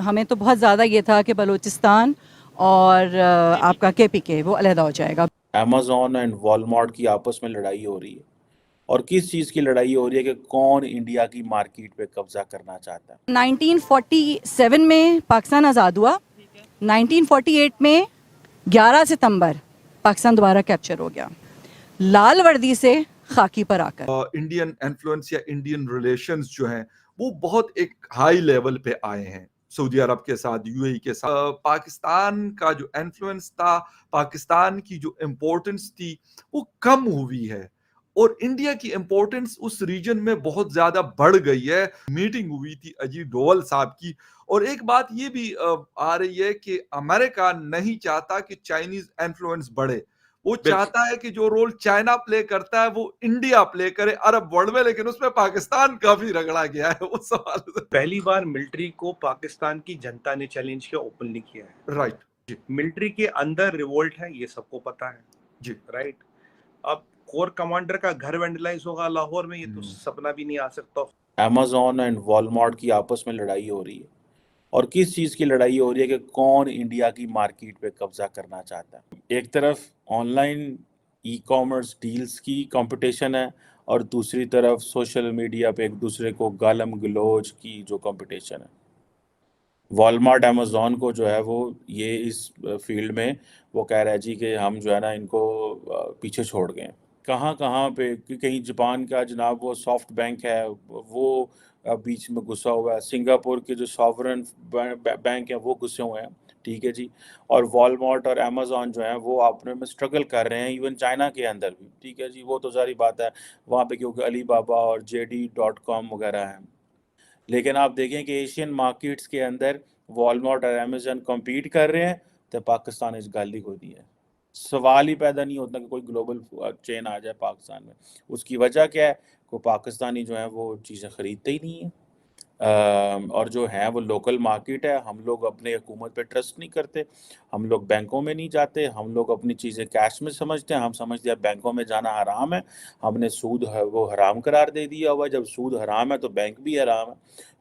हमें तो बहुत ज़्यादा ये था कि बलूचिस्तान और आपका KPK वो अलहदा हो जाएगा। अमेजोन एंड वॉलमार्ट की आपस में लड़ाई हो रही है, और किस चीज़ की लड़ाई हो रही है कि कौन इंडिया की मार्केट पे कब्जा करना चाहता है। 1947 में पाकिस्तान आज़ाद हुआ, 1948 में 11 सितंबर पाकिस्तान दोबारा कैप्चर हो गया, लाल वर्दी से खाकी पर आकर। इंडियन इन्फ्लुएंस या इंडियन रिलेशंस जो हैं वो बहुत एक हाई लेवल पे आए हैं सऊदी अरब के साथ, यूएई के साथ। पाकिस्तान का जो इन्फ्लुएंस था, पाकिस्तान की जो इम्पोर्टेंस थी वो कम हुई है, और इंडिया की इम्पोर्टेंस उस रीजन में बहुत ज्यादा बढ़ गई है। मीटिंग हुई थी अजीत डोवल साहब की, और एक बात ये भी आ रही है कि अमेरिका नहीं चाहता कि चाइनीज इन्फ्लुएंस बढ़े। वो चाहता है कि जो रोल चाइना प्ले करता है वो इंडिया प्ले करे अरब वर्ल्ड में, लेकिन उसमें पाकिस्तान काफी रगड़ा गया है उस सवाल से। पहली बार मिलिट्री को पाकिस्तान की जनता ने चैलेंज किया, ओपनली किया है। राइट। मिलिट्री के अंदर रिवोल्ट है, ये सबको पता है जी। राइट। अब कोर कमांडर का घर वेंडलाइज होगा लाहौर में, ये तो सपना भी नहीं आ सकता। अमेजोन एंड वॉलमार्ट की आपस में लड़ाई हो रही है, और किस चीज़ की लड़ाई हो रही है कि कौन इंडिया की मार्केट पे कब्जा करना चाहता है। एक तरफ ऑनलाइन ई कॉमर्स डील्स की कंपटीशन है, और दूसरी तरफ सोशल मीडिया पे एक दूसरे को गालम गलोच की जो कंपटीशन है। वॉलमार्ट अमेजोन को जो है वो ये इस फील्ड में वो कह रहा है जी कि हम जो है ना इनको पीछे छोड़ गए। कहाँ कहाँ पे कहीं जापान का जनाब वो सॉफ्ट बैंक है वो बीच में घुसा हुआ है, सिंगापुर के जो सॉवरन बैंक है वो घुसे हुए हैं, ठीक है जी। और वॉलमार्ट और अमेजोन जो है वो आपने में स्ट्रगल कर रहे हैं, इवन चाइना के अंदर भी, ठीक है जी। वो तो सारी बात है वहाँ पे, क्योंकि अलीबाबा और JD.com वगैरह हैं। लेकिन आप देखें कि एशियन मार्केट्स के अंदर वॉलमार्ट और अमेजन कम्पीट कर रहे हैं, तो पाकिस्तान इस गाली को दी है। सवाल ही पैदा नहीं होता कि कोई ग्लोबल चेन आ जाए पाकिस्तान में। उसकी वजह क्या है? को पाकिस्तानी जो है वो चीज़ें ख़रीदते ही नहीं हैं। और जो है वो लोकल मार्केट है। हम लोग अपने हुकूमत पे ट्रस्ट नहीं करते, हम लोग बैंकों में नहीं जाते, हम लोग अपनी चीज़ें कैश में समझते हैं। हम समझते हैं बैंकों में जाना हराम है, हमने सूद है वो हराम करार दे दिया हुआ है। जब सूद हराम है तो बैंक भी हराम है।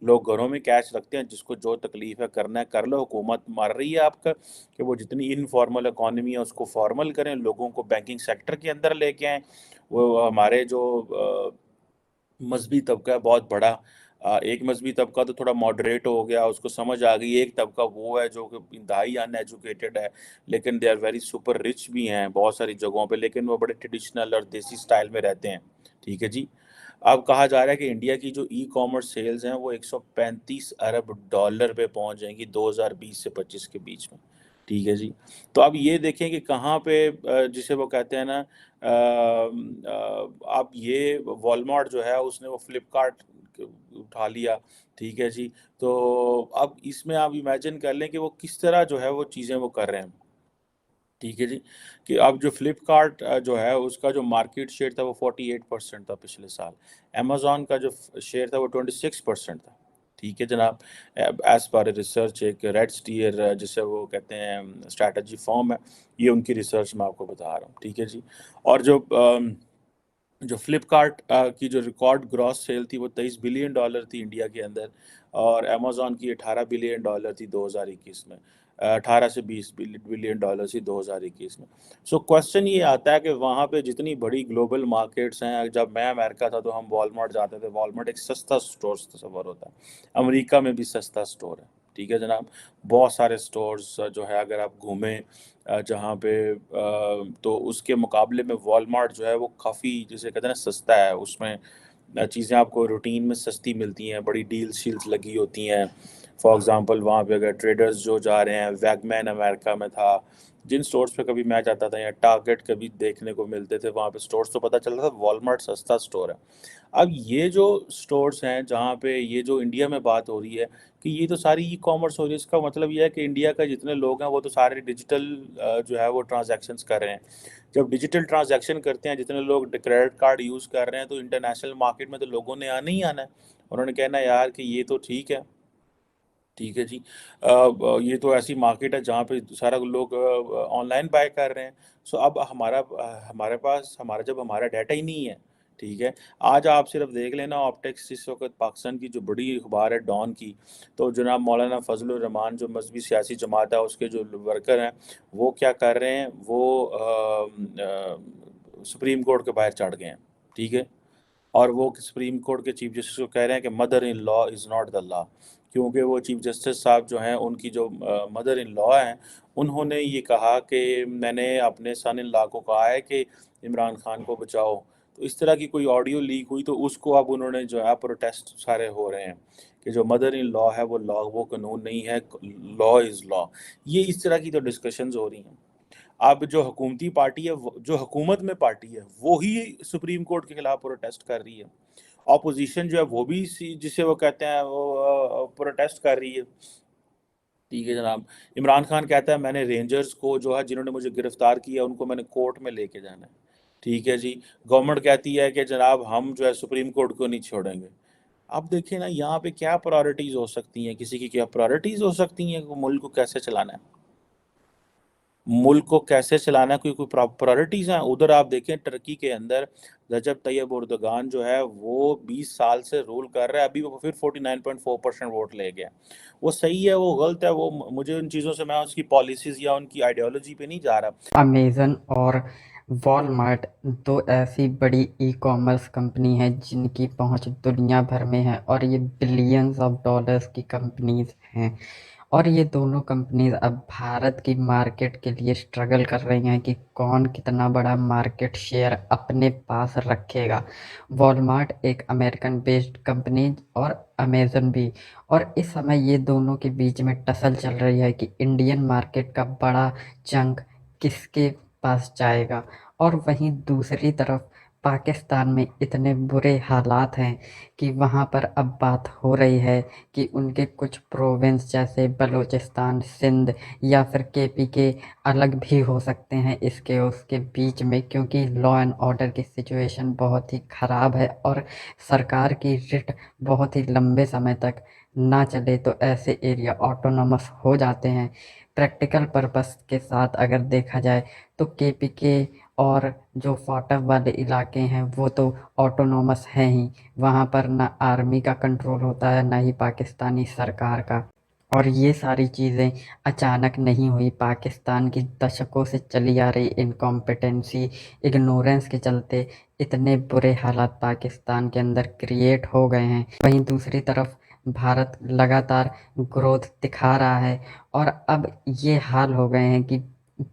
लोग घरों में कैश रखते हैं, जिसको जो तकलीफ़ है करना है कर लो। हुकूमत मार रही है आपका कि वो जितनी इनफॉर्मल इकॉनमी है उसको फॉर्मल करें, लोगों को बैंकिंग सेक्टर के अंदर लेके आएँ। वो हमारे जो मजहबी तबका है बहुत बड़ा, एक मजहबी तबका तो थोड़ा मॉडरेट हो गया, उसको समझ आ गई। एक तबका वो है जो कि इंतहाई अनएजुकेटेड है, लेकिन they are very super rich भी हैं बहुत सारी जगहों पे, लेकिन वो बड़े ट्रेडिशनल और देसी स्टाइल में रहते हैं, ठीक है जी। अब कहा जा रहा है कि इंडिया की जो ई कॉमर्स सेल्स हैं वो 135 अरब डॉलर पे पहुंच जाएंगी 2020 से 25 के बीच में, ठीक है जी। तो अब ये देखें कि कहाँ पे जिसे वो कहते हैं ना, अब ये वॉलमार्ट जो है उसने वो फ्लिपकार्ट उठा लिया, ठीक है जी। तो अब इसमें आप इमेजिन कर लें कि वो किस तरह जो है वो चीज़ें वो कर रहे हैं, ठीक है जी। कि अब जो फ्लिपकार्ट जो है उसका जो मार्केट शेयर था वो 48% था पिछले साल। अमेजोन का जो शेयर था वो 26% था, ठीक है जनाब। एज पर रिसर्च एक रेड स्टीयर जिसे वो कहते हैं स्ट्रैटेजी फॉर्म है, ये उनकी रिसर्च मैं आपको बता रहा हूँ, ठीक है जी। और जो फ्लिपकार्ट की जो रिकॉर्ड ग्रॉस सेल थी वो 23 बिलियन डॉलर थी इंडिया के अंदर, और अमेजोन की 18 बिलियन डॉलर थी 2021 में। 18 से 20 बिलियन डॉलर थी 2021 में। सो क्वेश्चन ये आता है कि वहाँ पे जितनी बड़ी ग्लोबल मार्केट्स हैं, जब मैं अमेरिका था तो हम वॉलमार्ट जाते थे। वॉलमार्ट एक सस्ता स्टोर तस्वर होता है, अमेरिका में भी सस्ता स्टोर है, ठीक है जनाब। बहुत सारे स्टोर्स जो है अगर आप घूमें जहाँ पे तो उसके मुकाबले में वॉलमार्ट जो है वो काफ़ी जिसे कहते हैं ना सस्ता है। उसमें चीज़ें आपको रूटीन में सस्ती मिलती हैं, बड़ी डील्स शील्स लगी होती हैं। फॉर एग्ज़ाम्पल वहाँ पे अगर ट्रेडर्स जो जा रहे हैं, वैगमैन अमेरिका में था, जिन स्टोर्स पे कभी मैं जाता था, या टारगेट कभी देखने को मिलते थे वहाँ पे स्टोर्स, तो पता चलता था वॉलमार्ट सस्ता स्टोर है। अब ये जो स्टोर्स हैं जहाँ पे ये जो इंडिया में बात हो रही है कि ये तो सारी ई कॉमर्स हो रही है, इसका मतलब ये है कि इंडिया का जितने लोग हैं वो तो सारे डिजिटल जो है वो ट्रांजैक्शंस कर रहे हैं। जब डिजिटल ट्रांजैक्शन करते हैं जितने लोग, क्रेडिट कार्ड यूज़ कर रहे हैं, तो इंटरनेशनल मार्केट में तो लोगों ने आना ही आना है। उन्होंने कहना है यार कि ये तो ठीक है, ठीक है जी। ये तो ऐसी मार्केट है जहाँ पे सारा लोग ऑनलाइन बाय कर रहे हैं। सो अब हमारे पास जब हमारा डाटा ही नहीं है, ठीक है। आज आप सिर्फ देख लेना ऑप्टिक्स इस वक्त पाकिस्तान की जो बड़ी अखबार है डॉन की, तो जनाब मौलाना फजलुर रहमान जो मजहबी सियासी जमात है उसके जो वर्कर हैं वो क्या कर रहे हैं, वो सुप्रीम कोर्ट के बाहर चढ़ गए हैं। ठीक है। और वो सुप्रीम कोर्ट के चीफ जस्टिस को कह रहे हैं कि mother in law is not the law, क्योंकि वो चीफ जस्टिस साहब जो हैं उनकी जो मदर इन लॉ हैं उन्होंने ये कहा कि मैंने अपने सन इन लॉ को कहा है कि इमरान खान को बचाओ। तो इस तरह की कोई ऑडियो लीक हुई तो उसको अब उन्होंने जो है प्रोटेस्ट सारे हो रहे हैं कि जो मदर इन लॉ है वो कानून नहीं है, लॉ इज़ लॉ। ये इस तरह की तो डिस्कशंस हो रही हैं। अब जो हुकूमती पार्टी है जो हुकूमत में पार्टी है वो ही सुप्रीम कोर्ट के खिलाफ प्रोटेस्ट कर रही है। ऑपोजिशन जो है वो भी जिसे वो कहते हैं वो प्रोटेस्ट कर रही है। ठीक है जनाब। इमरान खान कहता है मैंने रेंजर्स को जो है जिन्होंने मुझे गिरफ्तार किया उनको मैंने कोर्ट में लेके जाना है। ठीक है जी। गवर्नमेंट कहती है कि जनाब हम जो है सुप्रीम कोर्ट को नहीं छोड़ेंगे। अब देखिए ना यहाँ पे क्या प्रायोरिटीज़ हो सकती हैं, किसी की क्या प्रायोरिटीज़ हो सकती हैं, मुल्क को कैसे चलाना है, मुल्क को कैसे चलाना है, कोई प्रायोरिटीज़ हैं। उधर आप देखें टर्की के अंदर रजब तैयब एर्दोगान जो है वो 20 साल से रूल कर रहा है, अभी वो फिर 49.4% वोट ले गया। वो सही है, वो गलत है, वो मुझे उन चीज़ों से, मैं उसकी पॉलिसीज़ या उनकी आइडियोलॉजी पे नहीं जा रहा। अमेज़न और वॉलमार्ट दो ऐसी बड़ी ई-कॉमर्स कंपनी है जिनकी पहुंच दुनिया भर में है और ये बिलियंस ऑफ डॉलर्स की कंपनीज हैं। और ये दोनों कंपनीज अब भारत की मार्केट के लिए स्ट्रगल कर रही हैं कि कौन कितना बड़ा मार्केट शेयर अपने पास रखेगा। वॉलमार्ट एक अमेरिकन बेस्ड कंपनी और अमेज़न भी, और इस समय ये दोनों के बीच में टसल चल रही है कि इंडियन मार्केट का बड़ा चंक किसके पास जाएगा। और वहीं दूसरी तरफ पाकिस्तान में इतने बुरे हालात हैं कि वहाँ पर अब बात हो रही है कि उनके कुछ प्रोविंस जैसे बलूचिस्तान, सिंध या फिर केपी अलग भी हो सकते हैं इसके उसके बीच में, क्योंकि लॉ एंड ऑर्डर की सिचुएशन बहुत ही ख़राब है और सरकार की रिट बहुत ही लंबे समय तक ना चले तो ऐसे एरिया ऑटोनॉमस हो जाते हैं। प्रैक्टिकल पर्पस के साथ अगर देखा जाए तो केपी और जो फाटक वाले इलाके हैं वो तो ऑटोनॉमस हैं ही, वहाँ पर ना आर्मी का कंट्रोल होता है ना ही पाकिस्तानी सरकार का। और ये सारी चीज़ें अचानक नहीं हुई, पाकिस्तान की दशकों से चली आ रही इनकॉम्पिटेंसी, इग्नोरेंस के चलते इतने बुरे हालात पाकिस्तान के अंदर क्रिएट हो गए हैं। वहीं दूसरी तरफ भारत लगातार ग्रोथ दिखा रहा है और अब ये हाल हो गए हैं कि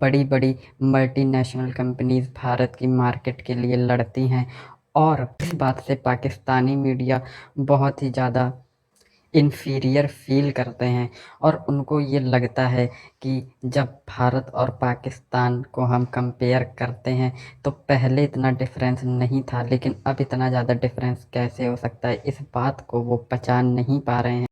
बड़ी बड़ी मल्टीनेशनल कंपनीज भारत की मार्केट के लिए लड़ती हैं और इस बात से पाकिस्तानी मीडिया बहुत ही ज़्यादा इन्फीरियर फील करते हैं और उनको ये लगता है कि जब भारत और पाकिस्तान को हम कंपेयर करते हैं तो पहले इतना डिफरेंस नहीं था, लेकिन अब इतना ज़्यादा डिफरेंस कैसे हो सकता है, इस बात को वो पहचान नहीं पा रहे हैं।